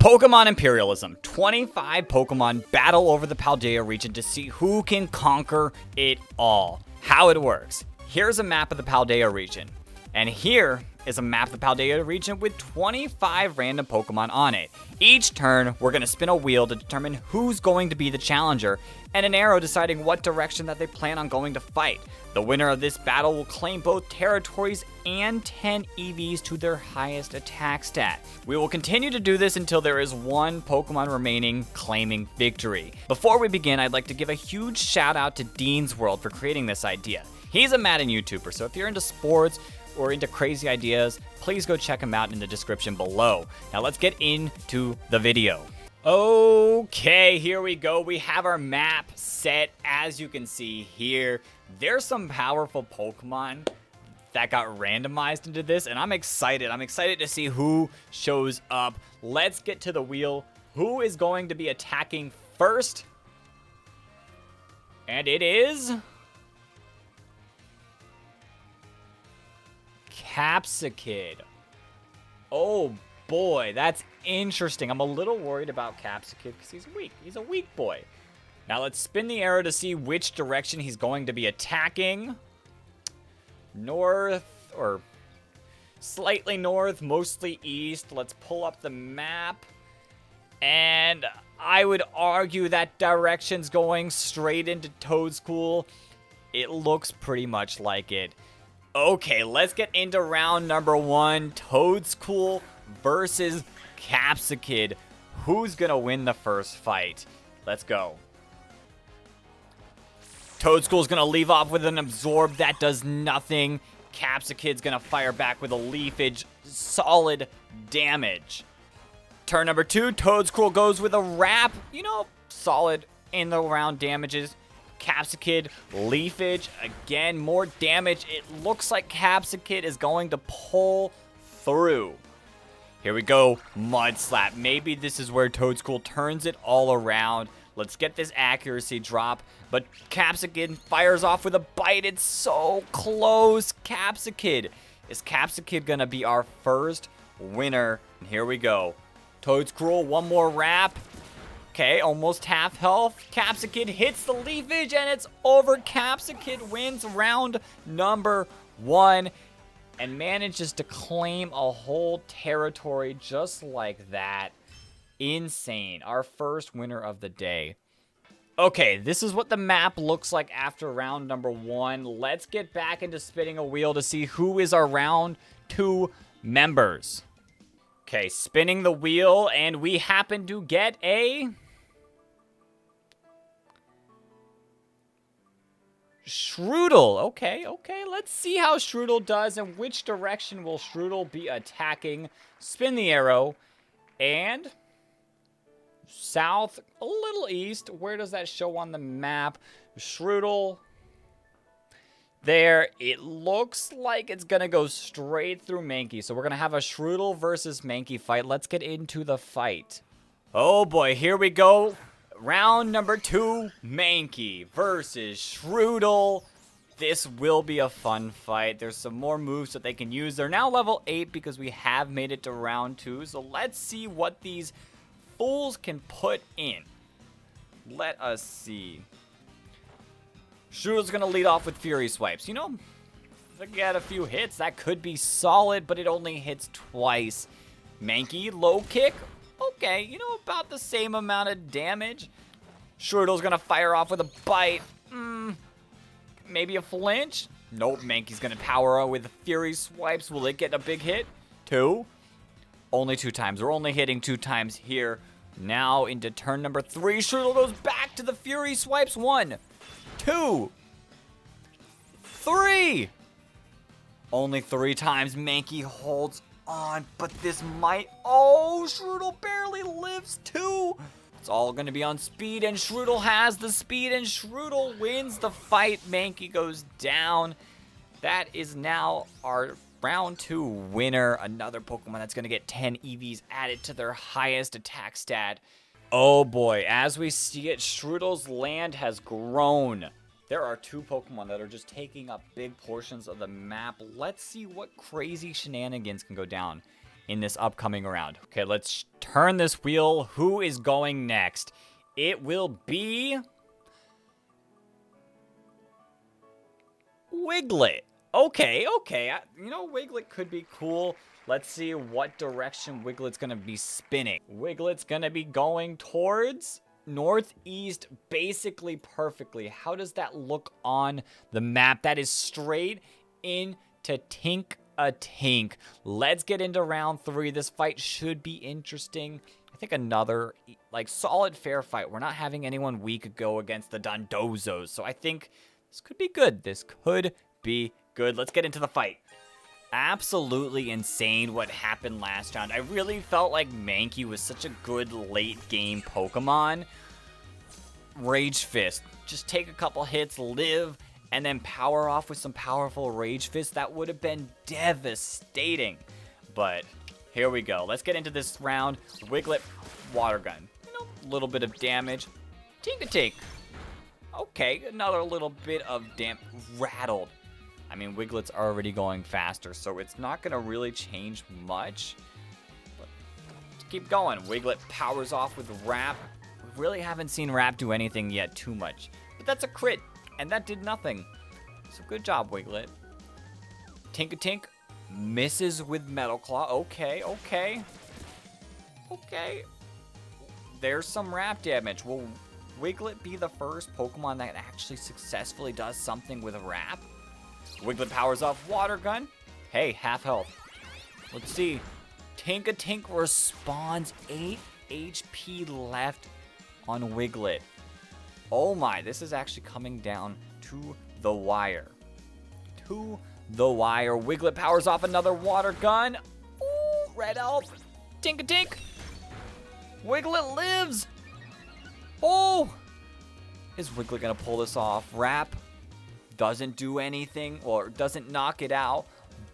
Pokemon Imperialism. 25 Pokemon battle over the Paldea region to see who can conquer it all. How it works. Here's a map of the Paldea region. And here is a map of the Paldea region with 25 random Pokemon on it. Each turn, we're going to spin a wheel to determine who's going to be the challenger, and an arrow deciding what direction that they plan on going to fight. The winner of this battle will claim both territories and 10 EVs to their highest attack stat. We will continue to do this until there is one Pokemon remaining claiming victory. Before we begin, I'd like to give a huge shout out to Deansworld for creating this idea. He's a Madden YouTuber, so if you're into sports or into crazy ideas, please go check him out in the description below. Now let's get into the video. Okay, here we go. We have our map set. As you can see here, there's some powerful Pokemon that got randomized into this, and I'm excited. I'm excited to see who shows up. Let's get to the wheel. Who is going to be attacking first? And it is Capsakid. Oh boy, that's interesting. I'm a little worried about Capsakid because he's weak. He's a weak boy. Now let's spin the arrow to see which direction he's going to be attacking. North or slightly north, mostly east. Let's pull up the map. And I would argue that direction's going straight into Toadscool. It looks pretty much like it. Okay, let's get into round number one. Toadscool versus Capsakid. Who's gonna win the first fight? Let's go. Toadscool's gonna leave off with an Absorb. That does nothing. Capsakid's gonna fire back with a Leafage. Solid damage. Turn number two, Toadscool goes with a Wrap. You know, solid in the round damages. Capsakid, Leafage, again, more damage. It looks like Capsakid is going to pull through. Here we go, Mud Slap. Maybe this is where Toadscool turns it all around. Let's get this accuracy drop. But Capsakid fires off with a Bite. It's so close. Capsakid. Is Capsakid going to be our first winner? And here we go. Toadscool, one more Wrap. Okay, almost half health. Capsakid hits the Leafage, and it's over. Capsakid wins round number one and manages to claim a whole territory just like that. Insane. Our first winner of the day. Okay, this is what the map looks like after round number one. Let's get back into spinning a wheel to see who is our round two members. Okay, spinning the wheel, and we happen to get a Strudel. Okay, let's see how Strudel does and which direction will Strudel be attacking. Spin the arrow, and south, a little east. Where does that show on the map? Strudel. There, it looks like it's going to go straight through Mankey. So we're going to have a Strudel versus Mankey fight. Let's get into the fight. Oh boy, here we go. Round number two, Mankey versus Strudel. This will be a fun fight. There's some more moves that they can use. They're now level 8 because we have made it to round 2. So let's see what these fools can put in. Let us see. Strudel's going to lead off with Fury Swipes. You know, if they get a few hits, that could be solid, but it only hits twice. Mankey, low kick. Okay, you know, about the same amount of damage. Strudel's going to fire off with a Bite. Maybe a flinch? Nope, Mankey's going to power with Fury Swipes. Will it get a big hit? 2? Only 2 times. We're only hitting 2 times here. Now into turn number 3. Strudel goes back to the Fury Swipes. 1, 2, 3. Only 3 times. Mankey holds on, but this might... Oh, Strudel barely lives 2. It's all going to be on speed, and Strudel has the speed, and Strudel wins the fight. Mankey goes down. That is now our round 2 winner. Another Pokemon that's going to get 10 EVs added to their highest attack stat. Oh boy, as we see it, Strudel's land has grown. There are 2 Pokemon that are just taking up big portions of the map. Let's see what crazy shenanigans can go down. in this upcoming round. Okay, let's turn this wheel. Who is going next? It will be Wiglet. Okay. Wiglet could be cool. Let's see what direction Wiglet's going to be spinning. Wiglet's going to be going towards northeast basically perfectly. How does that look on the map? That is straight into Tinkatink. Let's get into round 3. This fight should be interesting. I think another solid fair fight. We're not having anyone weak go against the Dondozos, so I think this could be good. This could be good. Let's get into the fight. Absolutely insane what happened last round. I really felt like Mankey was such a good late game Pokemon. Rage Fist. Just take a couple hits, live, and then power off with some powerful Rage Fist. That would have been devastating. But here we go. Let's get into this round. Wiglet, Water Gun. A little bit of damage. Tinkatink. Okay, another little bit of rattled. I mean, Wiglet's already going faster, so it's not going to really change much. But let's keep going. Wiglet powers off with Wrap. We really haven't seen Wrap do anything yet too much. But that's a crit, and that did nothing. So good job, Wiglet. Tinkatink misses with Metal Claw. Okay. There's some Wrap damage. Will Wiglet be the first Pokemon that actually successfully does something with a Wrap? Wiglet powers off Water Gun. Hey, half health. Let's see. Tinkatink responds. 8 HP left on Wiglet. Oh my, this is actually coming down to the wire. Wiglet powers off another Water Gun. Ooh, red elf. Tinkatink. Wiglet lives. Oh! Is Wiglet gonna pull this off? Wrap doesn't do anything, or doesn't knock it out,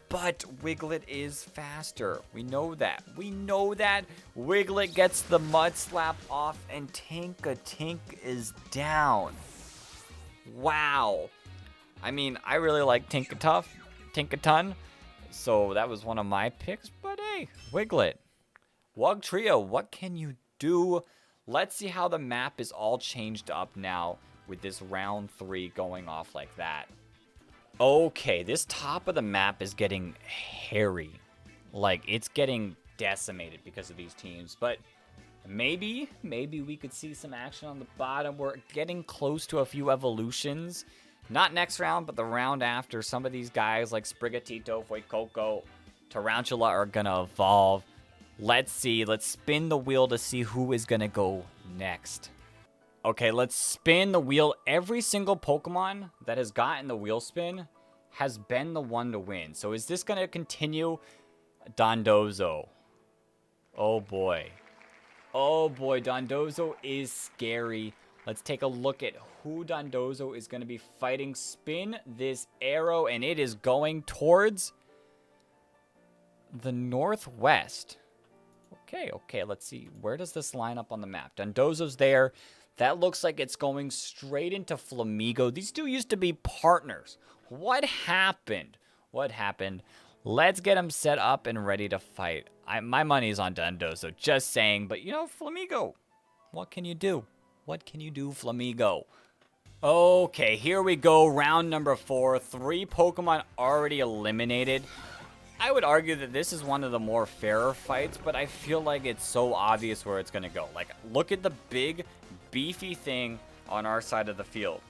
but Wiglet is faster. We know that. Wiglet gets the Mud Slap off, and Tinkatink is down. Wow. I mean, I really like Tinkaton, so that was one of my picks, but hey, Wiglet. Wugtrio, what can you do? Let's see how the map is all changed up now with this round 3 going off like that. Okay, this top of the map is getting hairy. Like, it's getting decimated because of these teams. But maybe we could see some action on the bottom. We're getting close to a few evolutions. Not next round, but the round after. Some of these guys like Sprigatito, Fuecoco, Tarantula are going to evolve. Let's see. Let's spin the wheel to see who is going to go next. Okay, let's spin the wheel. Every single Pokemon that has gotten the wheel spin has been the one to win. So is this going to continue? Dondozo. Oh boy, Dondozo is scary. Let's take a look at who Dondozo is going to be fighting. Spin this arrow, and it is going towards the northwest. Okay, let's see. Where does this line up on the map? Dondozo's there. That looks like it's going straight into Flamigo. These two used to be partners. What happened? Let's get them set up and ready to fight. My money's on Dondozo, just saying. But, Flamigo, what can you do? Flamigo? Okay, here we go. Round number 4. 3 Pokemon already eliminated. I would argue that this is one of the more fairer fights, but I feel like it's so obvious where it's going to go. Like, look at the big, beefy thing on our side of the field.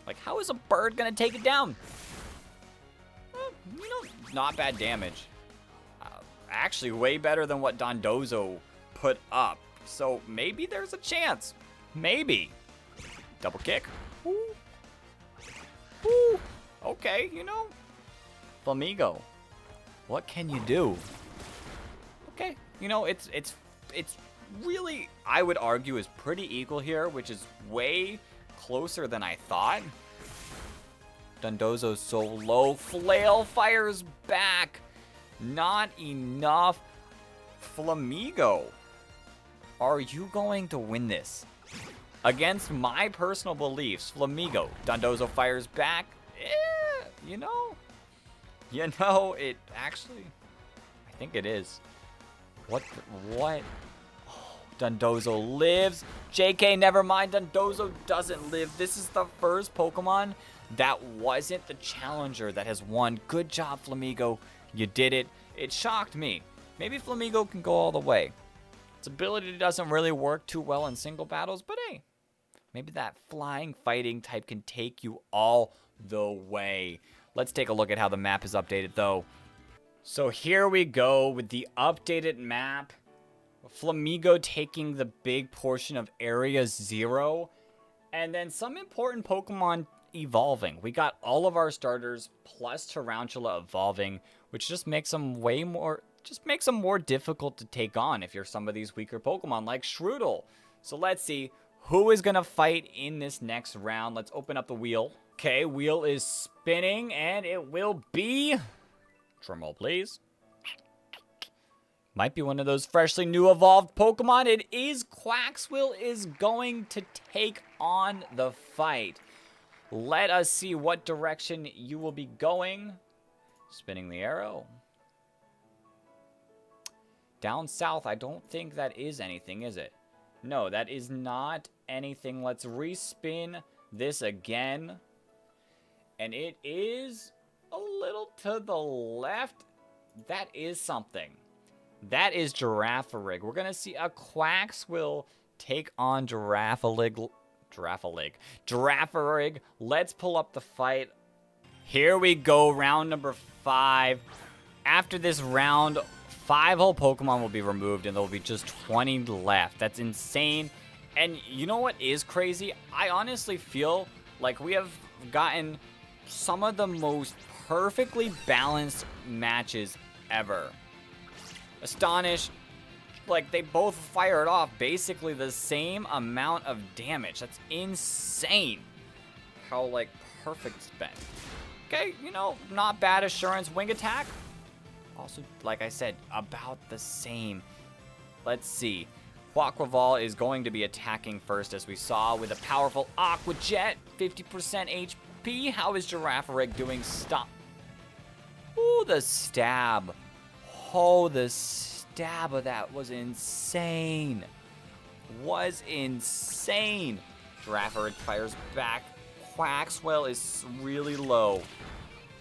Like, how is a bird going to take it down? Not bad damage. Actually, way better than what Dondozo put up. So, maybe there's a chance. Maybe. Double kick. Ooh. Ooh. Okay, Flamigo. What can you do? Okay, it's really, I would argue, is pretty equal here, which is way closer than I thought. Dondozo's so low. Flail fires back. Not enough. Flamigo, are you going to win this? Against my personal beliefs, Flamigo. Dondozo fires back. It actually, I think it is. What? Dondozo lives. JK, never mind. Dondozo doesn't live. This is the first Pokemon that wasn't the challenger that has won. Good job, Flamigo. You did it. It shocked me. Maybe Flamigo can go all the way. Its ability doesn't really work too well in single battles, but hey, maybe that flying fighting type can take you all the way. Let's take a look at how the map is updated, though. So here we go with the updated map. Flamigo taking the big portion of Area 0. And then some important Pokemon evolving. We got all of our starters plus Tarantula evolving, which just makes them more difficult to take on if you're some of these weaker Pokemon like Strudel. So let's see who is going to fight in this next round. Let's open up the wheel. Okay, wheel is spinning, and it will be... Drumroll, please. Might be one of those freshly new evolved Pokemon. It is Quaxwell is going to take on the fight. Let us see what direction you will be going. Spinning the arrow. Down south, I don't think that is anything, is it? No, that is not anything. Let's respin this again. And it is a little to the left. That is something. That is Girafarig. We're going to see a Quaxwell take on Girafarig. Let's pull up the fight. Here we go, round number 5. After this round, 5 whole Pokemon will be removed, and there will be just 20 left. That's insane. And you know what is crazy? I honestly feel like we have gotten some of the most perfectly balanced matches ever. Astonish, like, they both fired off basically the same amount of damage. That's insane how, like, perfect it's been. Okay, you know, not bad. Assurance, Wing Attack. Also, like I said, about the same. Let's see. Quaquaval is going to be attacking first, as we saw, with a powerful Aqua Jet. 50% HP. How is Girafarig doing? Stop. Ooh, the stab. Oh, the stab of that was insane. Was insane. Girafarig fires back. Quaxwell is really low.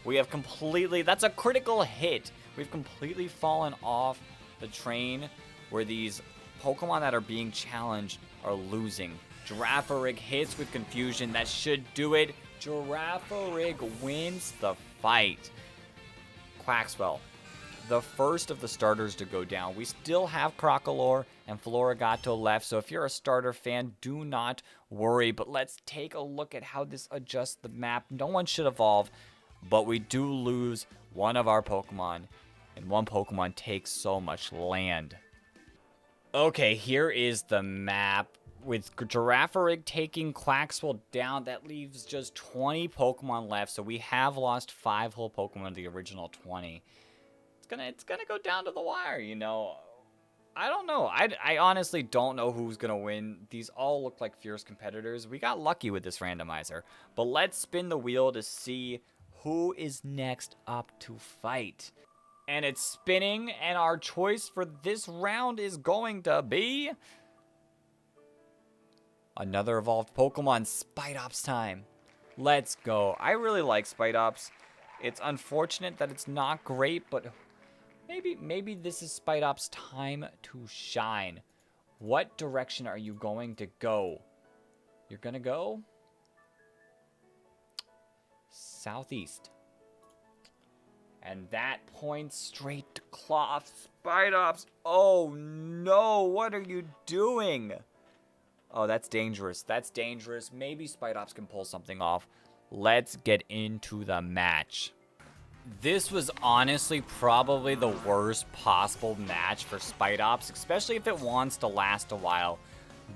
We have completely... That's a critical hit. We've completely fallen off the train where these Pokemon that are being challenged are losing. Girafarig hits with confusion. That should do it. Girafarig wins the fight. Quaxwell, the first of the starters to go down. We still have Crocalor and Florigato left, so if you're a starter fan, do not worry. But let's take a look at how this adjusts the map. No one should evolve, but we do lose one of our Pokemon, and one Pokemon takes so much land. Okay, here is the map. With Girafarig taking Quaxwell down, that leaves just 20 Pokemon left, so we have lost 5 whole Pokemon to the original 20. It's gonna go down to the wire, you know. I don't know. I honestly don't know who's gonna win. These all look like fierce competitors. We got lucky with this randomizer. But let's spin the wheel to see who is next up to fight. And it's spinning, and our choice for this round is going to be... another evolved Pokemon, Spidops time. Let's go. I really like Spidops. It's unfortunate that it's not great, but maybe this is Spidops' time to shine. What direction are you going to go? You're going to go southeast. And that points straight to Klawf. Spidops. Oh no, what are you doing? Oh, that's dangerous. That's dangerous. Maybe Spidops can pull something off. Let's get into the match. This was honestly probably the worst possible match for Spidops, especially if it wants to last a while.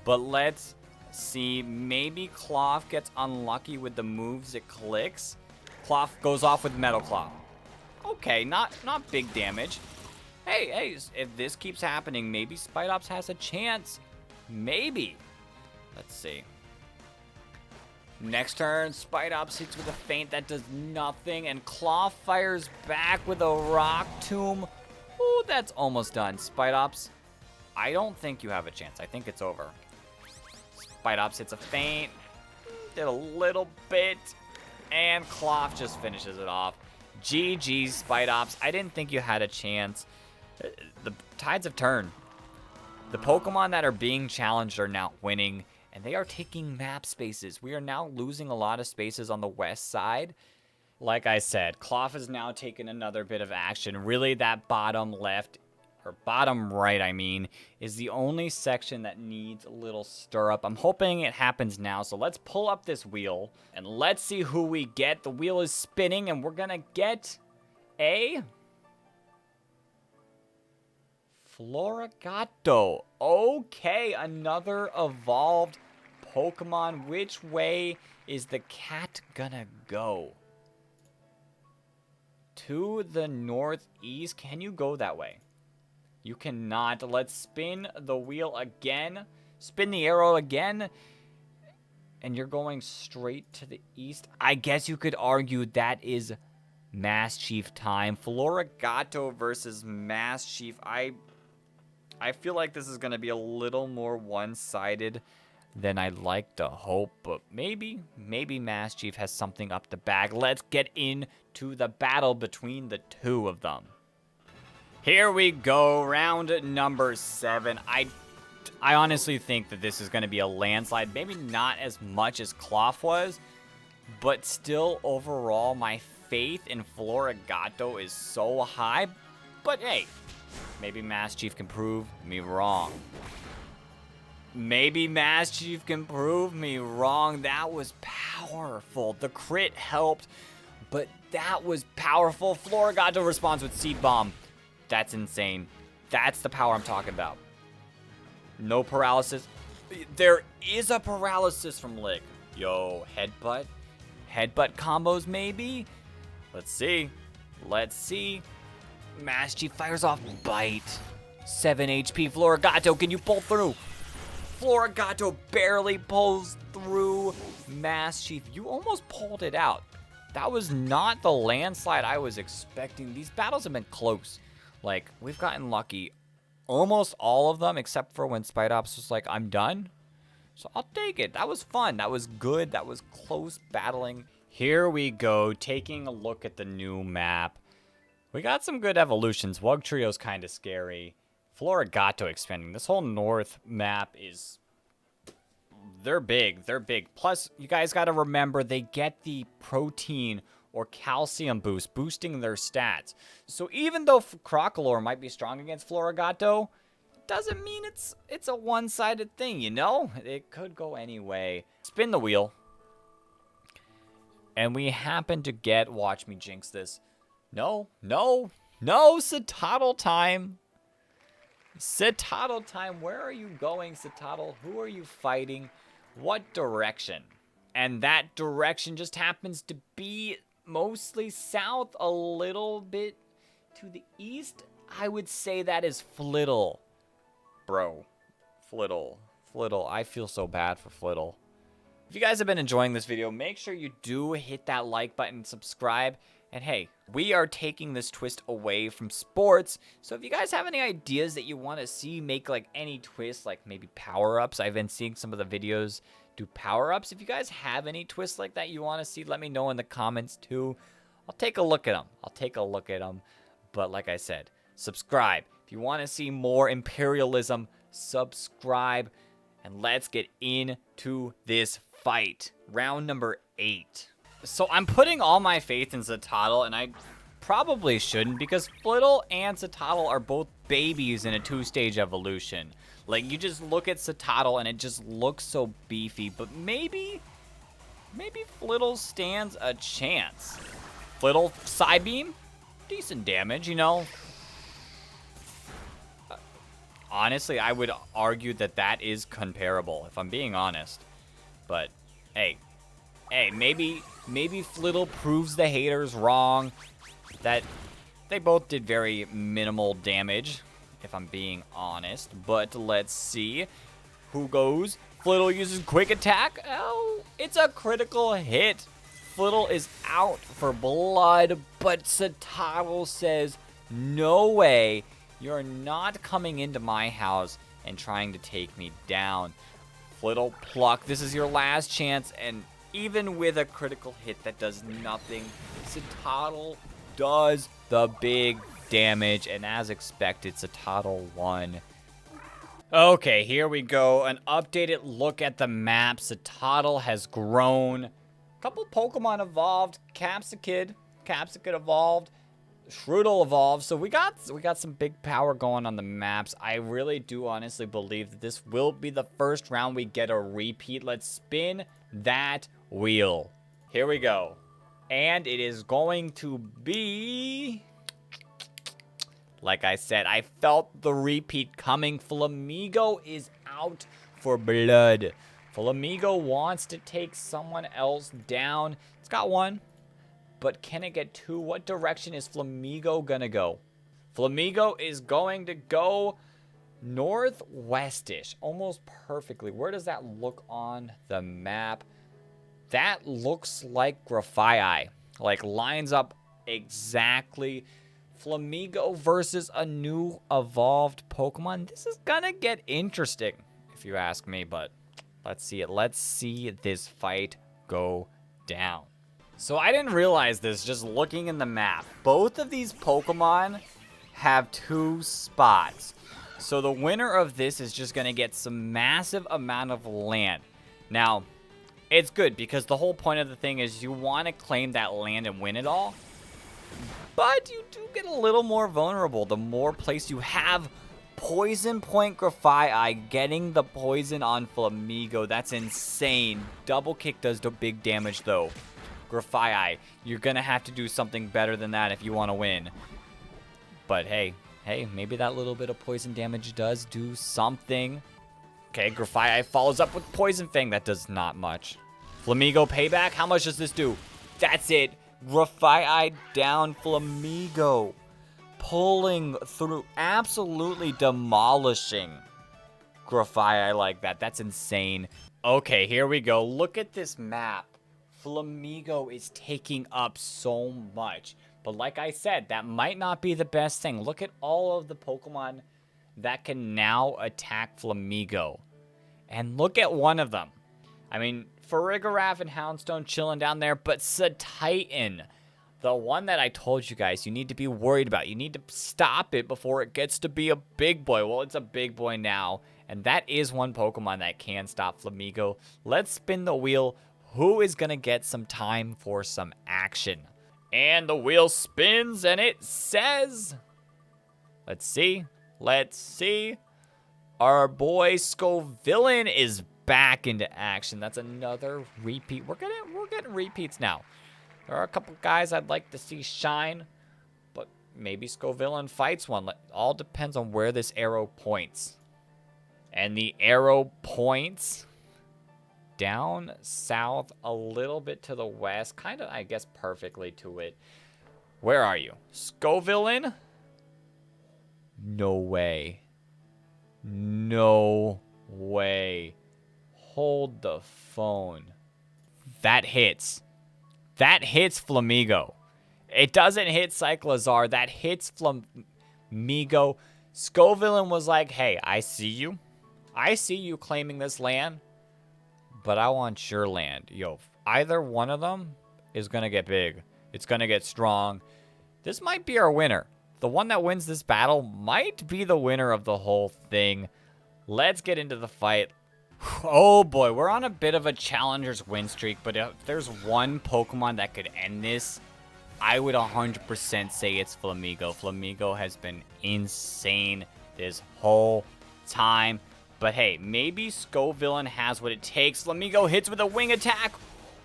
But let's see. Maybe Klawf gets unlucky with the moves it clicks. Klawf goes off with Metal Claw. Okay, not big damage. Hey, if this keeps happening, maybe Spidops has a chance. Maybe. Let's see. Next turn, Spidops hits with a feint that does nothing, and Klawf fires back with a Rock Tomb. Ooh, that's almost done. Spidops, I don't think you have a chance. I think it's over. Spidops hits a feint. Did a little bit. And Klawf just finishes it off. GG, Spidops. I didn't think you had a chance. The tides have turned. The Pokemon that are being challenged are now winning, and they are taking map spaces. We are now losing a lot of spaces on the west side. Like I said, Klawf has now taken another bit of action. Really, that bottom left, or bottom right, I mean, is the only section that needs a little stir up. I'm hoping it happens now, so let's pull up this wheel, and let's see who we get. The wheel is spinning, and we're gonna get a Florigato. Okay, another evolved Pokemon. Which way is the cat gonna go? To the northeast. Can you go that way? You cannot. Let's spin the wheel again. Spin the arrow again. And you're going straight to the east. I guess you could argue that is Mass Chief time. Florigato versus Mass Chief. I feel like this is going to be a little more one-sided than I'd like to hope, but maybe Mass Chief has something up the bag. Let's get into the battle between the two of them. Here we go, round number 7. I honestly think that this is going to be a landslide. Maybe not as much as Klawf was, but still overall my faith in Florigato is so high. But hey, maybe Mass Chief can prove me wrong. Maybe Mass Chief can prove me wrong. That was powerful. The crit helped, but that was powerful. Florigato responds with Seed Bomb. That's insane. That's the power I'm talking about. No paralysis. There is a paralysis from Lick. Yo, headbutt. Headbutt combos maybe? Let's see. Let's see. Mass Chief fires off Bite. 7 HP. Florigato, can you pull through? Florigato barely pulls through. Mass Chief, you almost pulled it out. That was not the landslide I was expecting. These battles have been close. Like, we've gotten lucky. Almost all of them, except for when Spidops was like, I'm done. So I'll take it. That was fun. That was good. That was close battling. Here we go, taking a look at the new map. We got some good evolutions. Wugtrio's kind of scary. Florigato expanding. This whole north map is... They're big. They're big. Plus, you guys got to remember, they get the protein or calcium boost, boosting their stats. So even though Crocalor might be strong against Florigato, doesn't mean it's a one-sided thing, you know? It could go any way. Spin the wheel. And we happen to get... Watch me jinx this. No, Citadel time. Citadel time. Where are you going, Citadel? Who are you fighting? What direction? And that direction just happens to be mostly south, a little bit to the east. I would say that is Flittle. Bro, Flittle. I feel so bad for Flittle. If you guys have been enjoying this video, make sure you do hit that like button, subscribe, and hey, we are taking this twist away from sports, so if you guys have any ideas that you want to see make like any twists, like maybe power-ups, I've been seeing some of the videos do power-ups. If you guys have any twists like that you want to see, let me know in the comments too. I'll take a look at them. But like I said, subscribe. If you want to see more Imperialism, subscribe. And let's get into this fight. Round number 8. So I'm putting all my faith in Citadel, and I probably shouldn't, because Flittle and Citadel are both babies in a 2-stage evolution. Like, you just look at Citadel and it just looks so beefy, but maybe Flittle stands a chance. Flittle Psybeam, decent damage, you know. Honestly, I would argue that that is comparable, if I'm being honest. But, hey, maybe Flittle proves the haters wrong. That they both did very minimal damage, if I'm being honest. But let's see who goes. Flittle uses Quick Attack. Oh, it's a critical hit. Flittle is out for blood, but Citadel says, No way. You're not coming into my house and trying to take me down. Little Pluck, this is your last chance, and even with a critical hit that does nothing, Citadel does the big damage, and as expected, Citadel won. Okay, here we go. An updated look at the map. Citadel has grown. A couple Pokemon evolved. Capsicid evolved. Strudel evolved. So we got some big power going on the maps. I really do honestly believe that this will be the first round we get a repeat. Let's spin that wheel. Here we go. And it is going to be... Like I said, I felt the repeat coming. Flamigo is out for blood. Flamigo wants to take someone else down. It's got one, but can it get two? What direction is Flamigo gonna go? Flamigo is going to go northwestish, almost perfectly. Where does that look on the map? That looks like Grafaiai. Like, lines up exactly. Flamigo versus a new evolved Pokemon. This is gonna get interesting, if you ask me, but let's see it. Let's see this fight go down. So I didn't realize this just looking in the map. Both of these Pokemon have 2 spots. So the winner of this is just gonna get some massive amount of land. Now, it's good because the whole point of the thing is you want to claim that land and win it all. But you do get a little more vulnerable the more place you have. Poison Point Grafaiai getting the poison on Flamigo. That's insane. Double kick does the big damage though. Grafaiai, you're going to have to do something better than that if you want to win. But hey, maybe that little bit of poison damage does do something. Okay, Grafaiai follows up with Poison Fang. That does not much. Flamigo payback. How much does this do? That's it. Grafaiai down. Flamigo pulling through, absolutely demolishing Grafaiai like that. That's insane. Okay, here we go. Look at this map. Flamigo is taking up so much. But like I said, that might not be the best thing. Look at all of the Pokemon that can now attack Flamigo. And look at one of them. I mean, Farigiraf and Houndstone chilling down there, but Titan, the one that I told you guys you need to be worried about. You need to stop it before it gets to be a big boy. Well, it's a big boy now, and that is one Pokemon that can stop Flamigo. Let's spin the wheel. Who is going to get some time for some action? And the wheel spins, and it says... Let's see. Our boy Scovillain is back into action. That's another repeat. We're getting repeats now. There are a couple guys I'd like to see shine, but maybe Scovillain fights one. All depends on where this arrow points. And the arrow points down south a little bit to the west, kind of, I guess, perfectly to it. Where are you? Scovillain? No way. No way. Hold the phone. That hits. That hits Flamigo. It doesn't hit Cyclizar. That hits Flamigo. Scovillain was like, hey, I see you. I see you claiming this land, but I want your land. Yo, either one of them is going to get big. It's going to get strong. This might be our winner. The one that wins this battle might be the winner of the whole thing. Let's get into the fight. Oh boy, we're on a bit of a challenger's win streak, but if there's one Pokemon that could end this, I would 100% say it's Flamigo. Flamigo has been insane this whole time. But hey, maybe Scovillain has what it takes. Flamigo hits with a wing attack.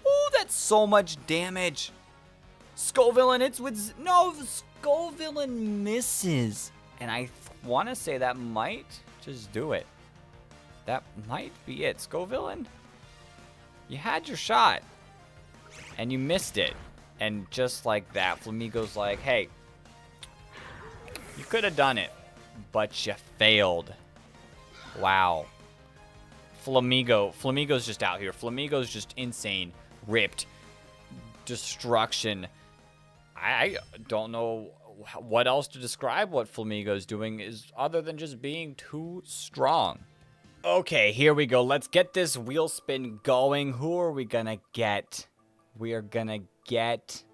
Oh, that's so much damage. Scovillain hits with... No, Scovillain misses. And I want to say that might just do it. That might be it. Scovillain, you had your shot. And you missed it. And just like that, Flamigo's like, hey, you could have done it, but you failed. Wow. Flamigo's just out here. Flamigo's just insane. Ripped. Destruction. I don't know what else to describe what Flamigo's doing is other than just being too strong. Okay, here we go. Let's get this wheel spin going. Who are we gonna get? We are gonna get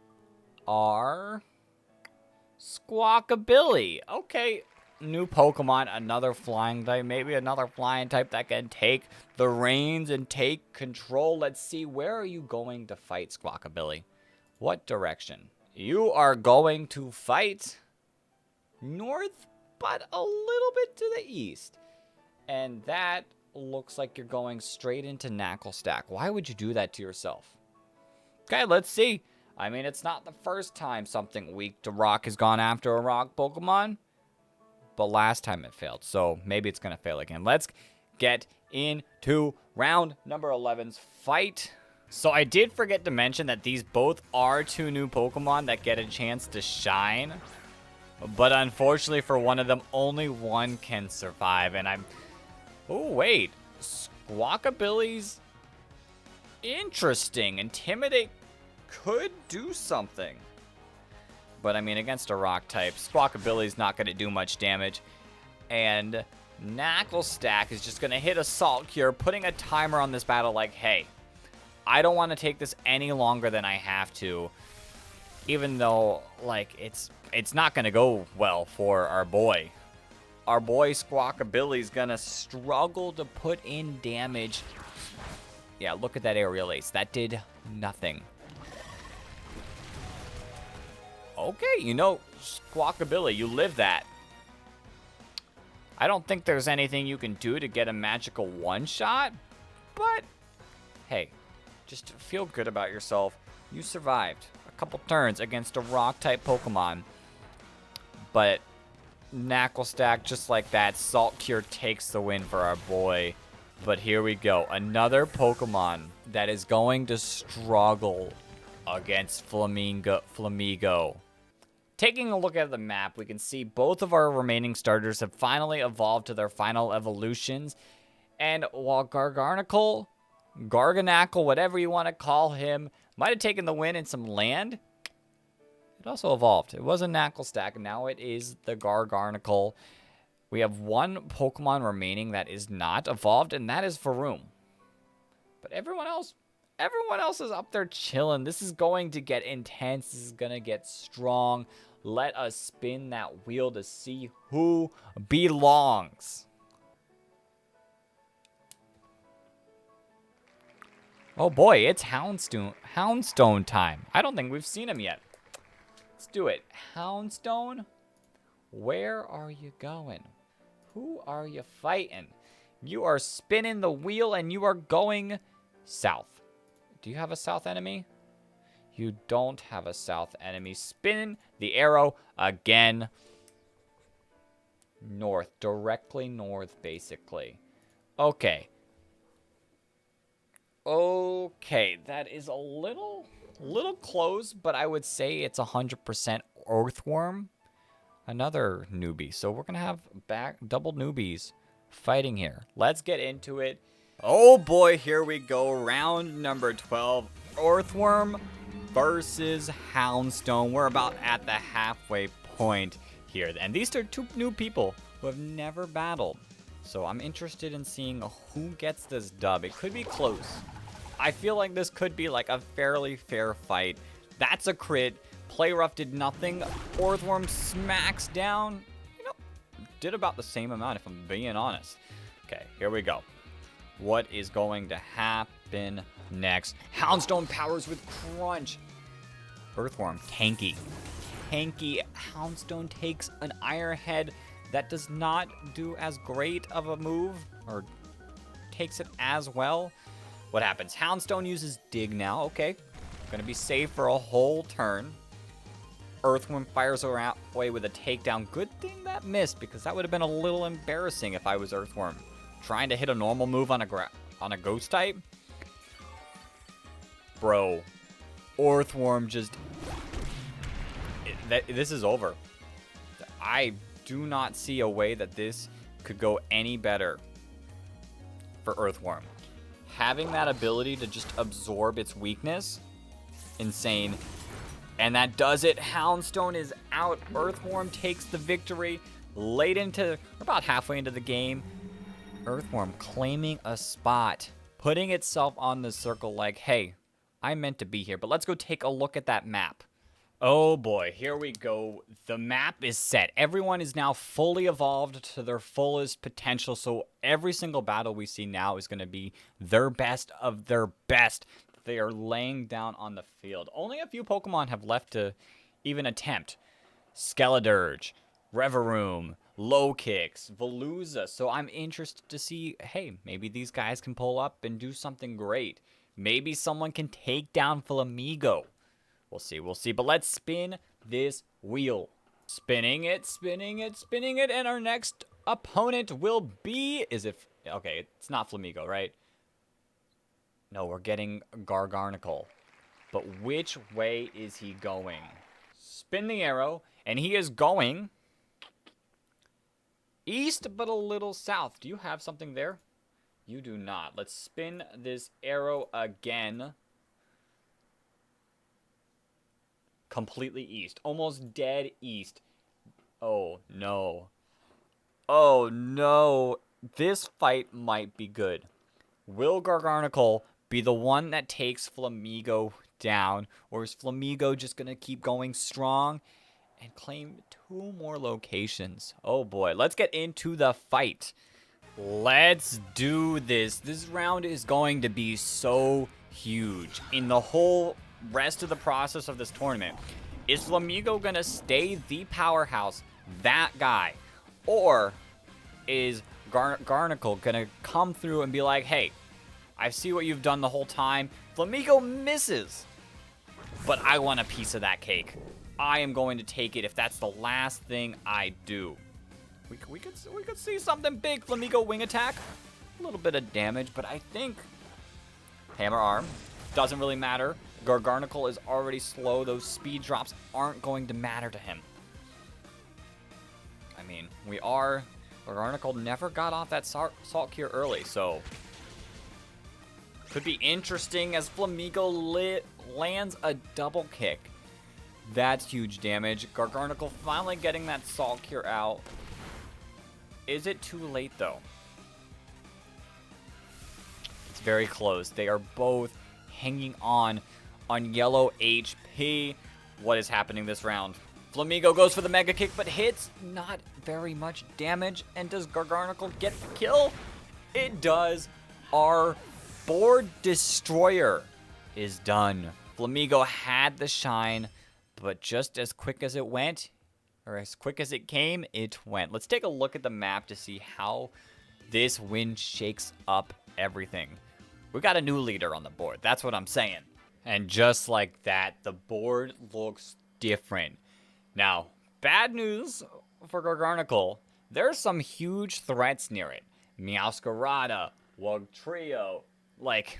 our Squawkabilly. Okay, new Pokemon, another flying type, maybe another flying type that can take the reins and take control. Let's see, where are you going to fight, Squawkabilly? What direction? You are going to fight north, but a little bit to the east. And that looks like you're going straight into Nacli Stack. Why would you do that to yourself? Okay, let's see. I mean, it's not the first time something weak to rock has gone after a rock Pokemon. But last time it failed, so maybe it's going to fail again. Let's get into round number 11's fight. So I did forget to mention that these both are two new Pokemon that get a chance to shine. But unfortunately for one of them, only one can survive. And I'm... Oh, wait. Squawkabilly's interesting. Intimidate could do something. But, I mean, against a rock type, Squawkabilly's not going to do much damage. And Nacli Stack is just going to hit Assault Cure, putting a timer on this battle like, hey, I don't want to take this any longer than I have to. Even though, like, it's not going to go well for our boy. Our boy Squawkabilly's going to struggle to put in damage. Yeah, look at that Aerial Ace. That did nothing. Okay, you know, Squawkabilly, you live that. I don't think there's anything you can do to get a magical one-shot, but hey, just feel good about yourself. You survived a couple turns against a rock-type Pokemon, but Nacli Stack, just like that, Salt Cure takes the win for our boy. But here we go, another Pokemon that is going to struggle against Flamigo. Taking a look at the map, we can see both of our remaining starters have finally evolved to their final evolutions. And while Garganacl, whatever you want to call him, might have taken the win in some land, it also evolved. It was a Nacli Stack, and now it is the Garganacl. We have one Pokemon remaining that is not evolved, and that is Vevloom. But everyone else is up there chilling. This is going to get intense. This is going to get strong. Let us spin that wheel to see who belongs. Oh boy, it's Houndstone time. I don't think we've seen him yet. Let's do it. Houndstone, where are you going? Who are you fighting? You are spinning the wheel and you are going south. Do you have a south enemy? You don't have a south enemy. Spin the arrow again. North. Directly north, basically. Okay. Okay. That is a little close, but I would say it's 100% Orthworm. Another newbie. So we're going to have double newbies fighting here. Let's get into it. Oh boy, here we go. Round number 12. Orthworm versus Houndstone. We're about at the halfway point here. And these are two new people who have never battled. So I'm interested in seeing who gets this dub. It could be close. I feel like this could be like a fairly fair fight. That's a crit. Play Rough did nothing. Orthworm smacks down. You know, did about the same amount if I'm being honest. Okay, here we go. What is going to happen next? Houndstone powers with Crunch. Earthworm, tanky. Tanky. Houndstone takes an Iron Head that does not do as great of a move, or takes it as well. What happens? Houndstone uses Dig now. Okay. Gonna be safe for a whole turn. Earthworm fires away with a takedown. Good thing that missed, because that would have been a little embarrassing if I was Earthworm. Trying to hit a normal move on a ghost type? Bro. Orthworm just... This is over. I do not see a way that this could go any better for Earthworm. Having that ability to just absorb its weakness, insane. And that does it. Houndstone is out. Earthworm takes the victory. Late into, about halfway into the game, Earthworm claiming a spot, putting itself on the circle like, hey, I meant to be here. But let's go take a look at that map. Oh boy, here we go. The map is set. Everyone is now fully evolved to their fullest potential, so every single battle we see now is going to be their best of their best. They are laying down on the field. Only a few Pokemon have left to even attempt. Skeledirge, Revavroom, Lokix, Veluza. So I'm interested to see, hey, maybe these guys can pull up and do something great. Maybe someone can take down Flamigo. We'll see. But let's spin this wheel. Spinning it, and our next opponent will be... Okay, it's not Flamigo, right? No, we're getting Garganacl. But which way is he going? Spin the arrow, and he is going... east, but a little south. Do you have something there? You do not. Let's spin this arrow again. Completely east. Almost dead east. Oh, no. Oh, no. This fight might be good. Will Garganacl be the one that takes Flamigo down? Or is Flamigo just going to keep going strong and claim 2 more locations? Oh, boy. Let's get into the fight. Let's do this. This round is going to be so huge in the whole rest of the process of this tournament. Is Flamigo gonna stay the powerhouse, that guy, or is Garganacl gonna come through and be like, hey, I see what you've done the whole time. Flamigo misses, but I want a piece of that cake. I am going to take it if that's the last thing I do. We could see something big. Flamigo wing attack, a little bit of damage, but I think hammer arm doesn't really matter. Garganacl is already slow. Those speed drops aren't going to matter to him. I mean, Garganacl never got off that Salt Cure early, so could be interesting as Flamigo lands a double kick. That's huge damage. Garganacl finally getting that Salt Cure out. Is it too late, though? It's very close. They are both hanging on yellow HP. What is happening this round? Flamigo goes for the Mega Kick, but hits not very much damage. And does Garganacl get the kill? It does. Our board destroyer is done. Flamigo had the shine, but just as quick as it went, or as quick as it came, it went. Let's take a look at the map to see how this win shakes up everything. We got a new leader on the board. That's what I'm saying. And just like that, the board looks different. Now, bad news for Garganacl. There's some huge threats near it. Meowscarada, Wugtrio. Like,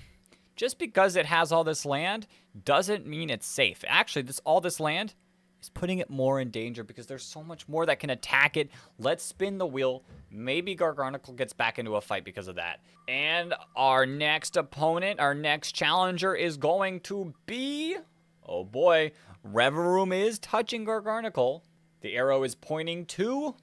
just because it has all this land doesn't mean it's safe. Actually, all this land is putting it more in danger because there's so much more that can attack it. Let's spin the wheel. Maybe Garganacl gets back into a fight because of that. And our next opponent, our next challenger is going to be... oh boy, Revavroom is touching Garganacl. The arrow is pointing to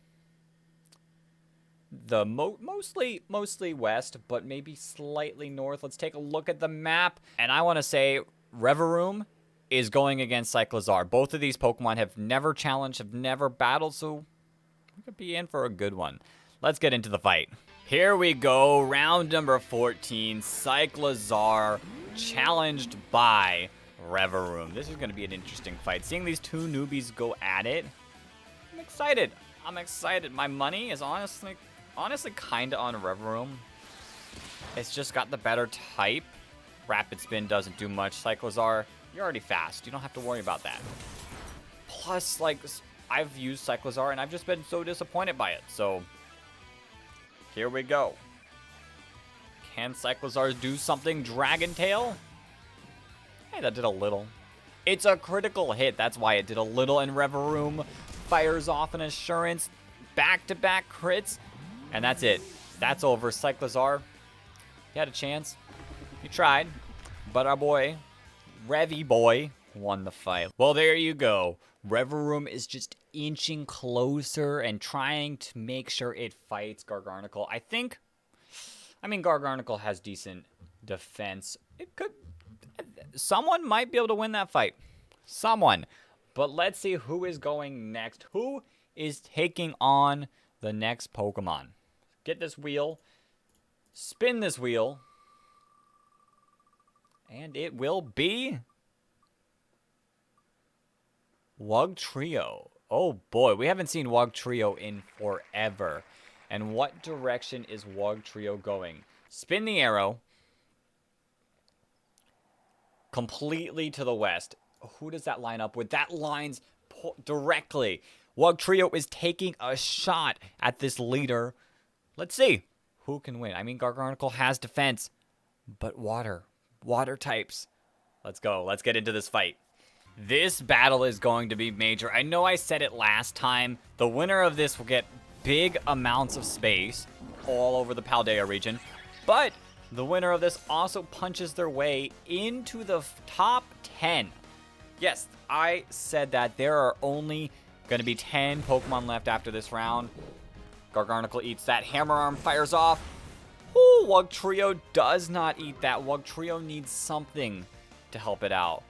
the mostly west, but maybe slightly north. Let's take a look at the map. And I want to say Revavroom is going against Cyclizar. Both of these Pokemon have never challenged, have never battled, so we could be in for a good one. Let's get into the fight. Here we go, round number 14. Cyclizar challenged by Revavroom. This is going to be an interesting fight. Seeing these two newbies go at it, I'm excited. My money is honestly kind of on Revavroom. It's just got the better type. Rapid Spin doesn't do much. Cyclizar, you're already fast. You don't have to worry about that. Plus, like, I've used Cyclizar, and I've just been so disappointed by it. So, here we go. Can Cyclizar do something? Dragon Tail? Hey, that did a little. It's a critical hit. That's why it did a little. And Revavroom fires off an Assurance. Back-to-back crits. And that's it. That's over. Cyclizar, you had a chance. You tried. But our boy, Revy Boy, won the fight. Well, there you go. Revavroom is just inching closer and trying to make sure it fights Garganacl. I mean, Garganacl has decent defense. Someone might be able to win that fight. Someone. But let's see who is going next. Who is taking on the next Pokemon? Get this wheel. Spin this wheel. And it will be Wugtrio. Oh boy, we haven't seen Wugtrio in forever. And what direction is Wugtrio going? Spin the arrow. Completely to the west. Who does that line up with? That lines directly. Wugtrio is taking a shot at this leader. Let's see who can win. I mean, Garganacl has defense, but water types. Let's go. Let's get into this fight. This battle is going to be major. I know I said it last time. The winner of this will get big amounts of space all over the Paldea region, but the winner of this also punches their way into the top 10. Yes, I said that there are only going to be 10 Pokemon left after this round. Garganacl eats that. Hammer Arm fires off. Ooh, Wugtrio does not eat that. Wugtrio needs something to help it out.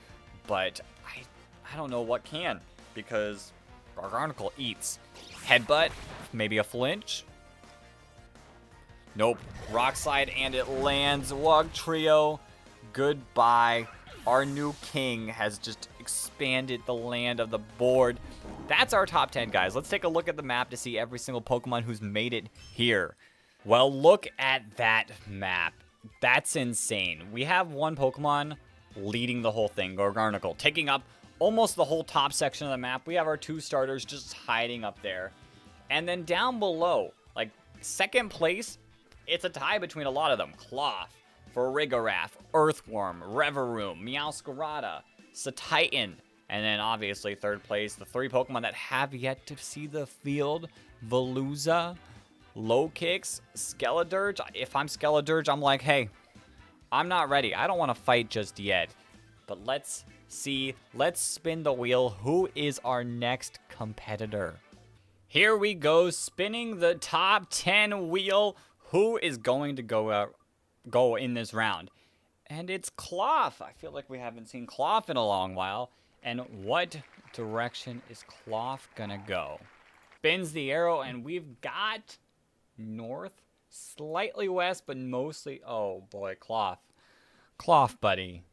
But I don't know what can, because Garganacl eats. Headbutt, maybe a flinch. Nope. Rock Slide, and it lands. Wugtrio, goodbye. Our new king has just expanded the land of the board. That's our top 10, guys. Let's take a look at the map to see every single Pokemon who's made it here. Well, look at that map. That's insane. We have one Pokemon leading the whole thing, Garganacl, taking up almost the whole top section of the map. We have our two starters just hiding up there. And then down below, like second place, it's a tie between a lot of them. Klawf, Farigiraf, Orthworm, Revavroom, Meowscarada, Titan, and then obviously third place, the three Pokemon that have yet to see the field, Veluza, Lokix, Skeledirge. If I'm Skeledirge, I'm like, hey, I'm not ready. I don't want to fight just yet. But let's see. Let's spin the wheel. Who is our next competitor? Here we go, spinning the top 10 wheel. Who is going to go in this round? And it's Klawf. I feel like we haven't seen Klawf in a long while. And what direction is Klawf gonna go? Spins the arrow, and we've got north, slightly west, but mostly... Oh, boy, Klawf. Klawf, buddy.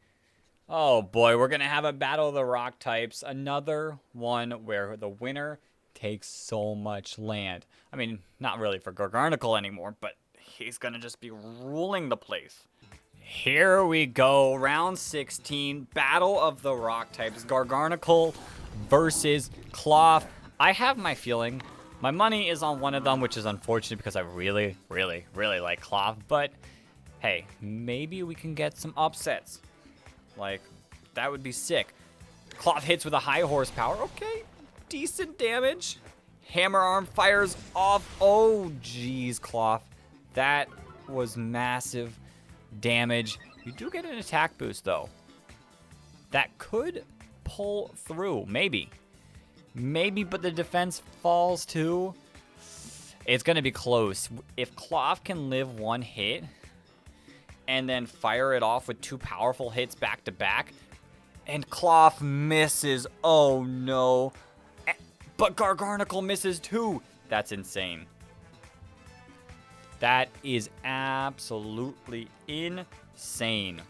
Oh, boy, we're gonna have a battle of the rock types. Another one where the winner takes so much land. I mean, not really for Garganacl anymore, but he's gonna just be ruling the place. Here we go, round 16, battle of the rock types, Garganacl versus Klawf. I have my feeling. My money is on one of them, which is unfortunate because I really, really, really like Klawf. But hey, maybe we can get some upsets. Like, that would be sick. Klawf hits with a high horsepower. Okay, decent damage. Hammer Arm fires off. Oh, geez, Klawf. That was massive damage. You do get an attack boost, though. That could pull through. Maybe. Maybe, but the defense falls too. It's going to be close. If Klawf can live one hit and then fire it off with two powerful hits back to back, and Klawf misses. Oh, no. But Garganacl misses too. That's insane. That is absolutely insane.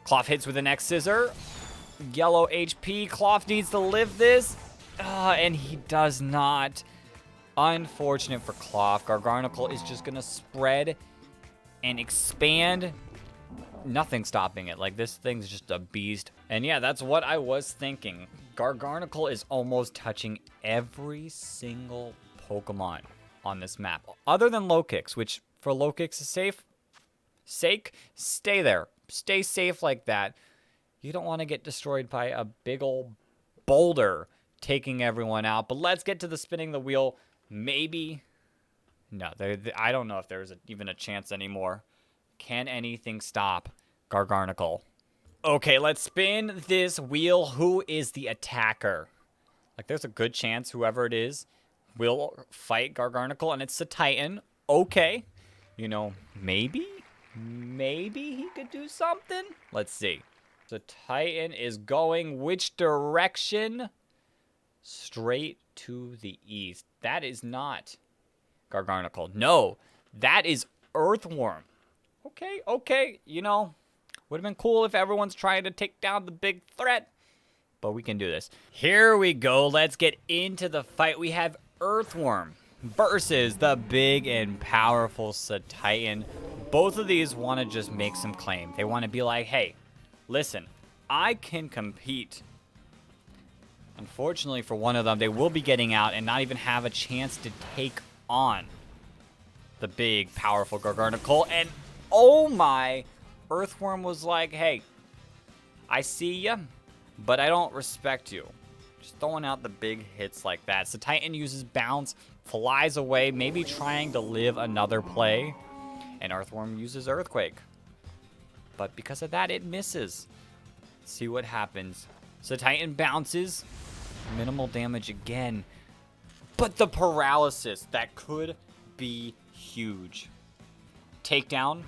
Klawf hits with the next scissor. Yellow HP. Klawf needs to live this. And he does not. Unfortunate for Klawf. Garganacl is just going to spread and expand. Nothing stopping it. Like, this thing's just a beast. And yeah, that's what I was thinking. Garganacl is almost touching every single Pokemon on this map, other than Lokix, which for Lokix's sake, stay there. Stay safe like that. You don't want to get destroyed by a big old boulder taking everyone out. But let's get to the spinning the wheel. Maybe. No, I don't know if there's even a chance anymore. Can anything stop Garganacl? Okay, let's spin this wheel. Who is the attacker? Like, there's a good chance whoever it is will fight Garganacl, and it's the Titan. Okay. You know, maybe he could do something. Let's see. The Titan is going which direction? Straight to the east. That is not Garganacl. No, that is Orthworm. Okay. You know, would have been cool if everyone's trying to take down the big threat. But we can do this. Here we go. Let's get into the fight. We have Orthworm versus the big and powerful Titan. Both of these want to just make some claim. They want to be like, hey, listen, I can compete. Unfortunately for one of them, they will be getting out and not even have a chance to take on the big, powerful Garganacl. And oh my, Orthworm was like, hey, I see ya, but I don't respect you. Just throwing out the big hits like that. So Titan uses bounce, flies away, maybe trying to live another play. And Orthworm uses Earthquake. But because of that, it misses. Let's see what happens. So Titan bounces. Minimal damage again. But the paralysis, that could be huge. Takedown.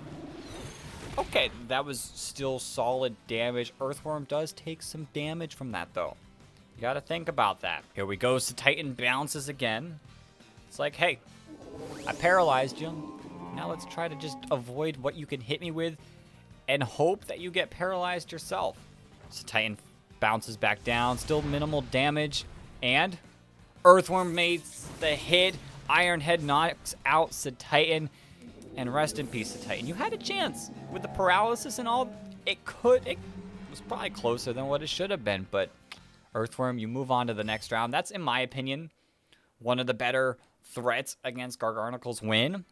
Okay, that was still solid damage. Orthworm does take some damage from that, though. You gotta think about that. Here we go. So Titan bounces again. It's like, hey, I paralyzed you. Now let's try to just avoid what you can hit me with and hope that you get paralyzed yourself. So Titan bounces back down. Still minimal damage. And Orthworm makes the hit. Iron Head knocks out Titan. And rest in peace, Titan. You had a chance with the paralysis and all. It was probably closer than what it should have been. But Orthworm, you move on to the next round. That's, in my opinion, one of the better threats against Garganacl's win.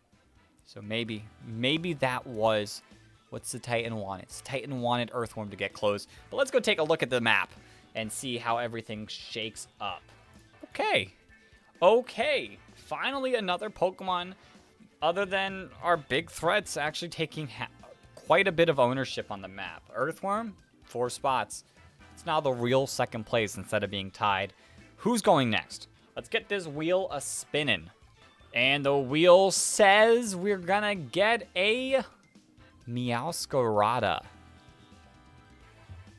So maybe that was what Titan wanted. Titan wanted Orthworm to get close. But let's go take a look at the map and see how everything shakes up. Okay. Finally, another Pokemon other than our big threats actually taking quite a bit of ownership on the map. Orthworm, 4 spots. It's now the real second place instead of being tied. Who's going next? Let's get this wheel a-spinning. And the wheel says we're gonna get a Meowscarada.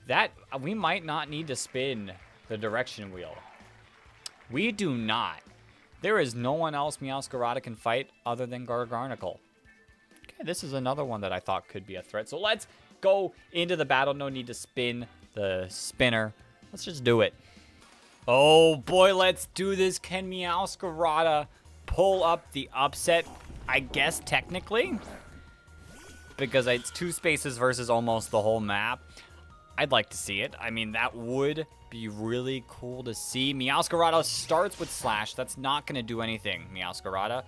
That, we might not need to spin the direction wheel. We do not. There is no one else Meowscarada can fight other than Garganacl. Okay, this is another one that I thought could be a threat. So let's go into the battle. No need to spin the spinner. Let's just do it. Oh boy, let's do this. Can Meowscarada pull up the upset? I guess technically, because it's 2 spaces versus almost the whole map. I'd like to see it. I mean, that would be really cool to see. Meowscarada starts with Slash. That's not going to do anything, Meowscarada.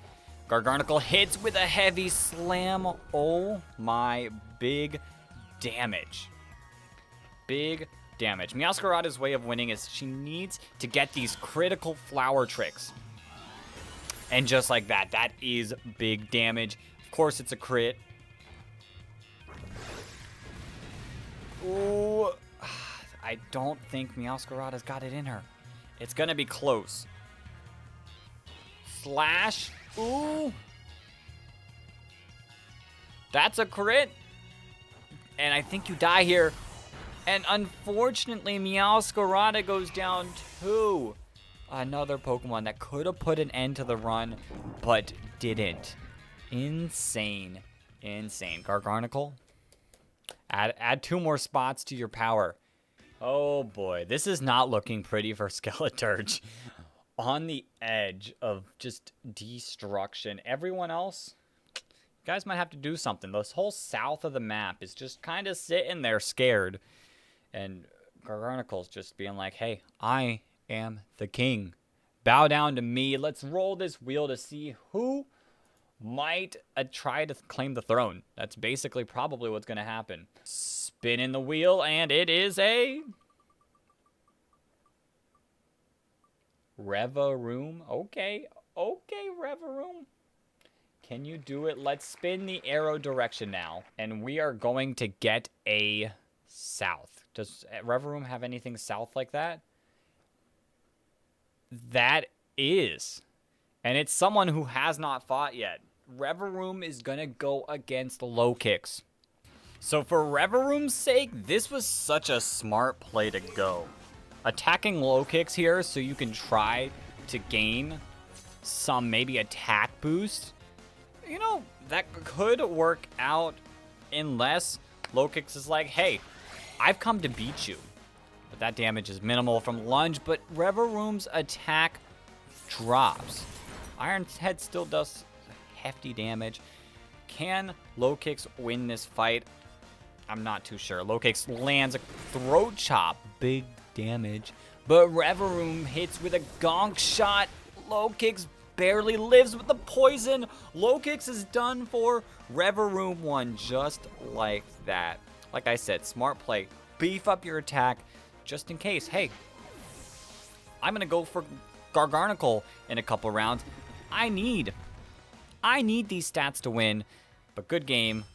Garganacl hits with a heavy slam. Oh my, big damage. Big damage. Meowscarada's way of winning is she needs to get these critical flower tricks. And just like that, that is big damage. Of course, it's a crit. Ooh, I don't think Meowscarada's got it in her. It's going to be close. Slash. Ooh. That's a crit. And I think you die here. And unfortunately, Meowscarada goes down too. Another Pokemon that could have put an end to the run, but didn't. Insane. Garganacl, add 2 more spots to your power. Oh boy, this is not looking pretty for Skeleturge. On the edge of just destruction. Everyone else, you guys might have to do something. This whole south of the map is just kind of sitting there scared. And Garganacl's just being like, hey, I am the king. Bow down to me. Let's roll this wheel to see who might try to claim the throne. That's basically probably what's going to happen. Spinning the wheel, and it is a Revavroom. Okay, Revavroom. Can you do it? Let's spin the arrow direction now, and we are going to get a south. Does Revavroom have anything south like that? that is. And it's someone who has not fought yet. Revavroom is going to go against Lokix. So for Revavroom's sake, this was such a smart play to go. Attacking Lokix here so you can try to gain some maybe attack boost. You know, that could work out unless Lokix is like, hey, I've come to beat you. But that damage is minimal from lunge, but Revavroom's attack drops. Iron Head still does hefty damage. Can Lokix win this fight? I'm not too sure. Lokix lands a throat chop. Big damage. But Revavroom hits with a gonk shot. Lokix barely lives with the poison. Lokix is done for. Revavroom won just like that. Like I said, smart play. Beef up your attack just in case. Hey, I'm going to go for Garganacl in a couple rounds. I need these stats to win. But good game,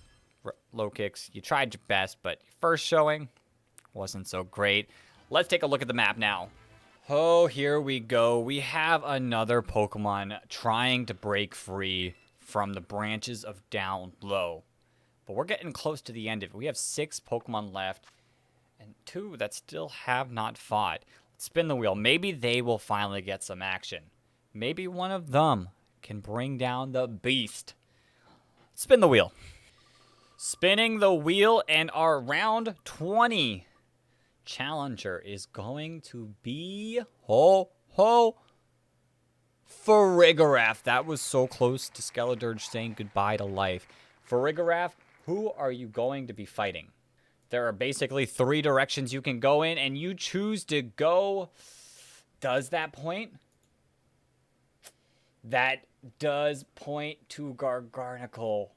Lokix. You tried your best, but your first showing wasn't so great. Let's take a look at the map now. Oh, here we go. We have another Pokemon trying to break free from the branches of down low. But we're getting close to the end of it. We have 6 Pokemon left and 2 that still have not fought. Let's spin the wheel. Maybe they will finally get some action. Maybe one of them can bring down the beast. Spin the wheel. Spinning the wheel, and our round 20 challenger is going to be Farigiraf. That was so close to Skeledirge saying goodbye to life. Farigiraf, who are you going to be fighting? There are basically 3 directions you can go in, and you choose to go. Does that point? That does point to Garganacl.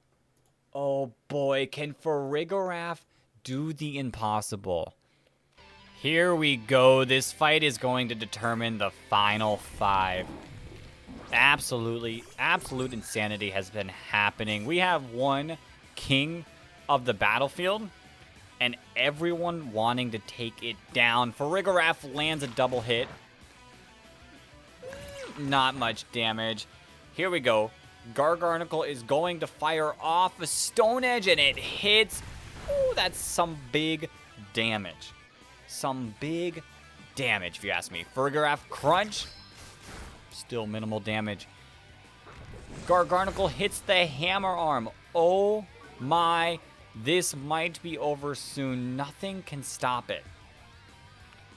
Oh boy, can Farigiraf do the impossible? Here we go. This fight is going to determine the final 5. Absolute insanity has been happening. We have one king of the battlefield, and everyone wanting to take it down. Farigiraf lands a double hit. Not much damage. Here we go. Garganacl is going to fire off a Stone Edge, and it hits. Ooh, that's some big damage. Some big damage, if you ask me. Farigiraf crunch. Still minimal damage. Garganacl hits the hammer arm. Oh my. This might be over soon. Nothing can stop it.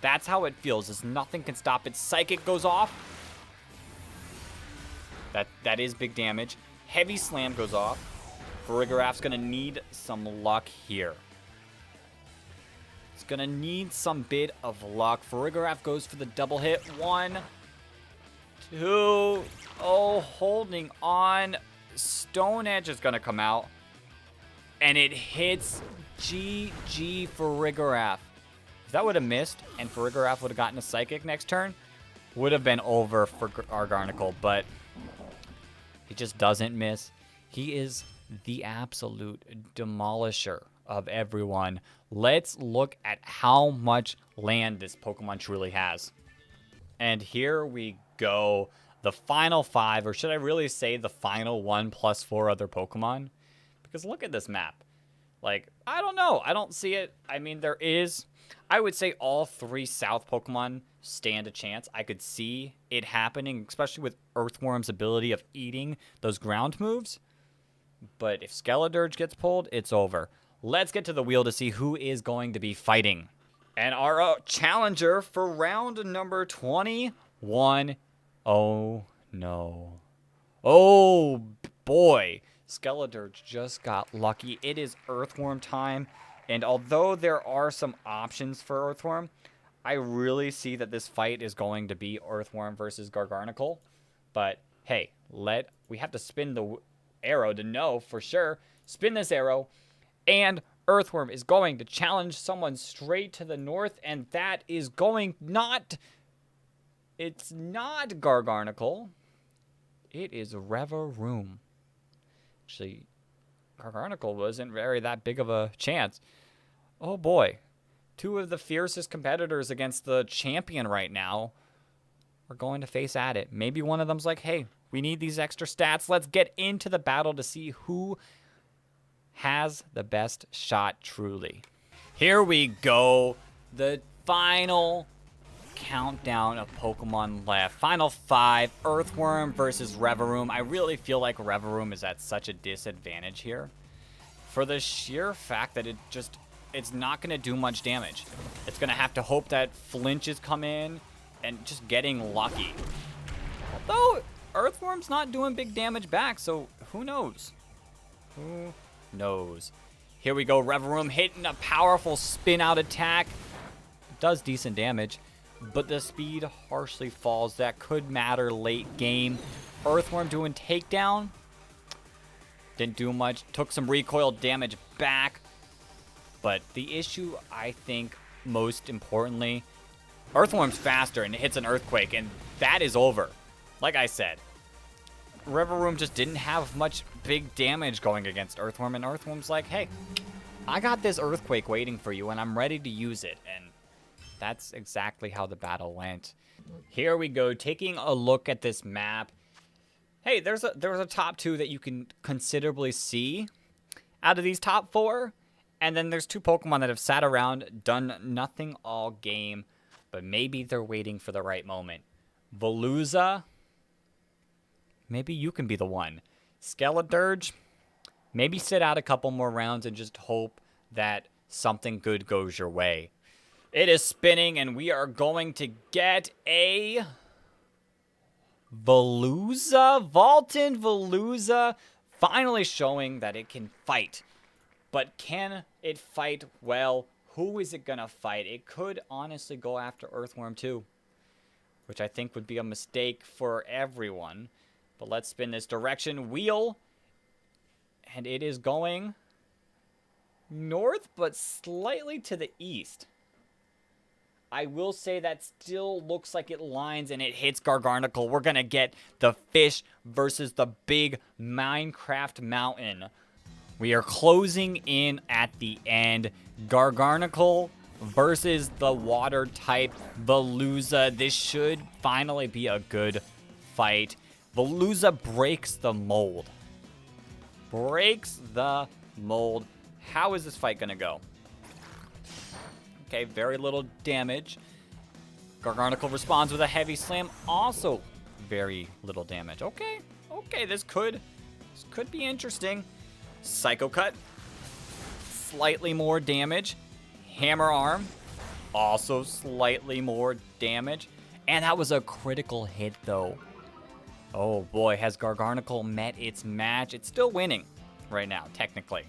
That's how it feels, is nothing can stop it. Psychic goes off. That is big damage. Heavy Slam goes off. Farigiraf's going to need some luck here. It's going to need some bit of luck. Farigiraf goes for the double hit. 1, 2. Oh, holding on. Stone Edge is going to come out. And it hits. GG Farigiraf. If that would have missed and Farigiraf would have gotten a Psychic next turn, would have been over for Garganacl, but he just doesn't miss. He is the absolute demolisher of everyone. Let's look at how much land this Pokemon truly has. And here we go. The final 5, or should I really say the final 1 plus 4 other Pokemon? Because look at this map. Like, I don't know. I don't see it. I mean, there is. I would say all 3 South Pokemon stand a chance. I could see it happening, especially with Earthworm's ability of eating those ground moves. But if Skeledirge gets pulled, it's over. Let's get to the wheel to see who is going to be fighting. And our challenger for round number 21. Oh, no. Oh, boy. Skeledirge just got lucky. It is Earthworm time. And although there are some options for Earthworm, I really see that this fight is going to be Earthworm versus Garganacl. But hey, we have to spin the arrow to know for sure. Spin this arrow, and Earthworm is going to challenge someone straight to the north, and that is it's not Garganacl. It is Revavroom. Actually, Garganacl wasn't that big of a chance. Oh boy. 2 of the fiercest competitors against the champion right now. are going to face at it. Maybe one of them's like, hey, we need these extra stats. Let's get into the battle to see who has the best shot truly. Here we go. The final countdown of Pokemon left. Final 5, Orthworm versus Revavroom. I really feel like Revavroom is at such a disadvantage here for the sheer fact that it's not going to do much damage. It's going to have to hope that flinches come in and just getting lucky. Although Orthworm's not doing big damage back, so who knows? Who knows? Here we go, Revavroom hitting a powerful spin-out attack. Does decent damage, but the speed harshly falls. That could matter late game. Orthworm doing takedown. Didn't do much. Took some recoil damage back. But the issue, I think, most importantly, Orthworm's faster and it hits an Earthquake, and that is over. Like I said, Revavroom just didn't have much big damage going against Orthworm, and Orthworm's like, hey, I got this Earthquake waiting for you, and I'm ready to use it. And that's exactly how the battle went. Here we go, taking a look at this map. Hey, there's a top 2 that you can considerably see out of these top 4. And then there's 2 Pokemon that have sat around, done nothing all game, but maybe they're waiting for the right moment. Veluza, maybe you can be the one. Skeledirge, maybe sit out a couple more rounds and just hope that something good goes your way. It is spinning, and we are going to get a Veluza, Vaulted Veluza, finally showing that it can fight. But can it fight well? Who is it going to fight? It could honestly go after Orthworm too, which I think would be a mistake for everyone. But let's spin this direction wheel, and it is going north, but slightly to the east. I will say that still looks like it lines and it hits Garganacl. We're going to get the fish versus the big Minecraft mountain. We are closing in at the end. Garganacl versus the water type Veluza. This should finally be a good fight. Veluza breaks the mold. Breaks the mold. How is this fight going to go? Okay, very little damage. Garganacl responds with a heavy slam. Also, very little damage. Okay, this could be interesting. Psycho Cut. Slightly more damage. Hammer Arm. Also slightly more damage. And that was a critical hit, though. Oh, boy, has Garganacl met its match? It's still winning right now, technically.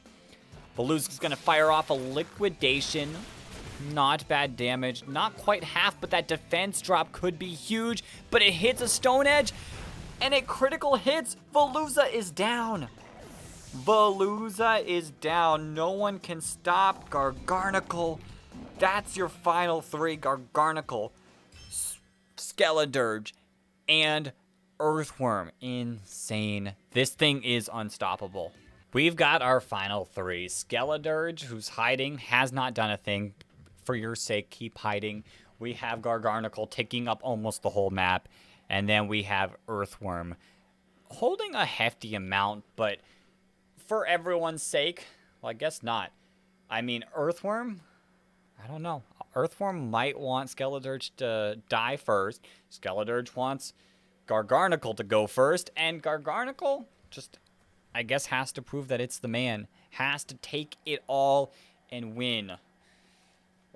Veluza's going to fire off a Liquidation. Not bad damage. Not quite half, but that defense drop could be huge. But it hits a Stone Edge, and it critical hits. Veluza is down. Veluza is down. No one can stop Garganacl. That's your final 3. Garganacl, Skeledirge, and Orthworm. Insane. This thing is unstoppable. We've got our final 3. Skeledirge, who's hiding, has not done a thing. For your sake, keep hiding. We have Garganacl taking up almost the whole map. And then we have Orthworm holding a hefty amount, but for everyone's sake, well, I guess not. I mean, Orthworm, I don't know. Orthworm might want Skeledirge to die first. Skeledirge wants Garganacl to go first. And Garganacl just, I guess, has to prove that it's the man. Has to take it all and win.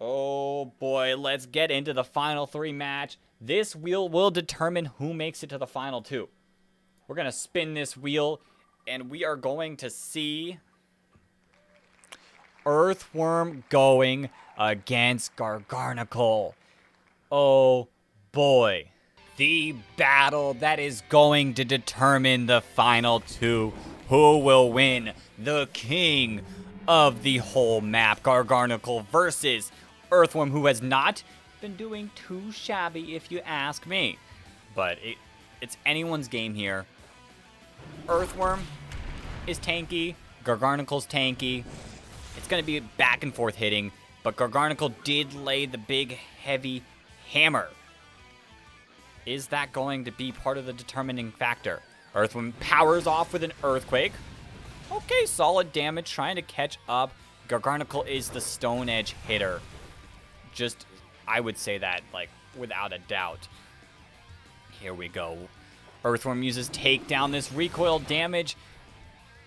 Oh boy, let's get into the final 3 match. This wheel will determine who makes it to the final 2. We're going to spin this wheel, and we are going to see Orthworm going against Garganacl. Oh boy. The battle that is going to determine the final 2. Who will win? The king of the whole map, Garganacl versus Orthworm, who has not been doing too shabby, if you ask me. But it's anyone's game here. Orthworm is tanky. Garganacl's tanky. It's going to be back and forth hitting. But Garganacl did lay the big, heavy hammer. Is that going to be part of the determining factor? Earthworm powers off with an Earthquake. Okay, solid damage, trying to catch up. Garganacl is the Stone Edge hitter. Just, I would say that, like, without a doubt. Here we go. Earthworm uses takedown. This recoil damage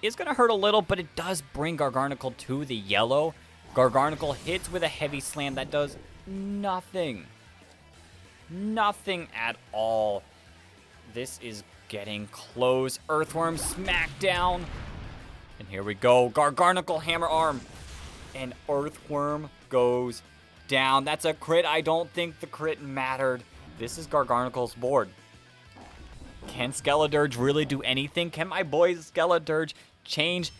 is going to hurt a little, but it does bring Garganacl to the yellow. Garganacl hits with a heavy slam that does nothing. Nothing at all. This is getting close. Earthworm smackdown. And here we go. Garganacl hammer arm. And Earthworm goes down. That's a crit. I don't think the crit mattered. This is Garganacl's board. Can Skeledirge really do anything? Can my boy Skeledirge change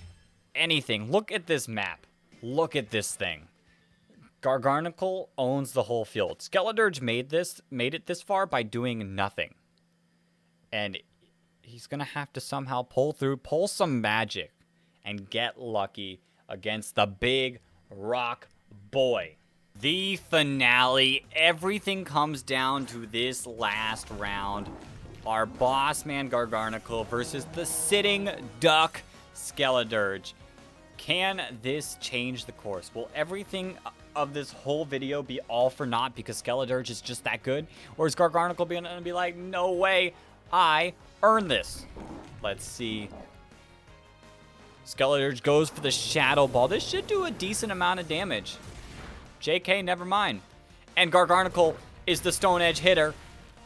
anything? Look at this map. Look at this thing. Garganacl owns the whole field. Skeledirge made it this far by doing nothing. And he's going to have to somehow pull some magic, and get lucky against the big rock boy. The finale. Everything comes down to this last round. Our boss man Garganacl versus the sitting duck Skeledirge. Can this change the course? Will everything of this whole video be all for naught because Skeledirge is just that good? Or is Garganacl going to be like, no way, I earned this? Let's see. Skeledirge goes for the Shadow Ball. This should do a decent amount of damage. JK, never mind. And Garganacl is the Stone Edge hitter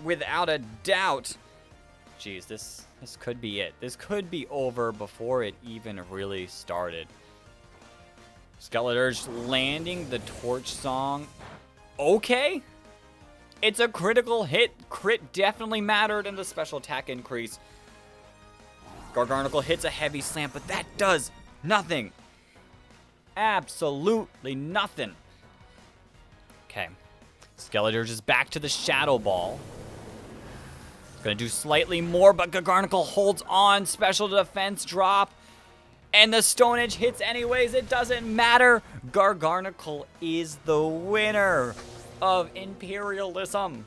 without a doubt. Jeez, this could be it. This could be over before it even really started. Skeledirge landing the Torch Song. Okay. It's a critical hit. Crit definitely mattered in the special attack increase. Garganacl hits a heavy slam, but that does nothing. Absolutely nothing. Okay. Skeledirge is back to the Shadow Ball. Gonna do slightly more, but Garganacl holds on. Special defense drop. And the Stone Edge hits anyways. It doesn't matter. Garganacl is the winner of Imperialism.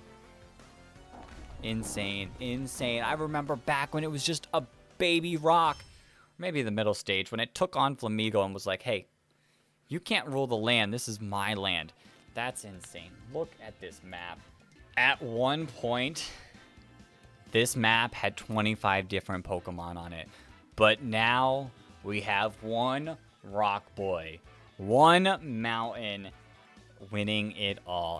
Insane. Insane. I remember back when it was just a baby rock. Maybe the middle stage when it took on Flamigo and was like, hey, you can't rule the land. This is my land. That's insane. Look at this map. At one point, this map had 25 different Pokemon on it. But now we have one Rock Boy, one Mountain winning it all.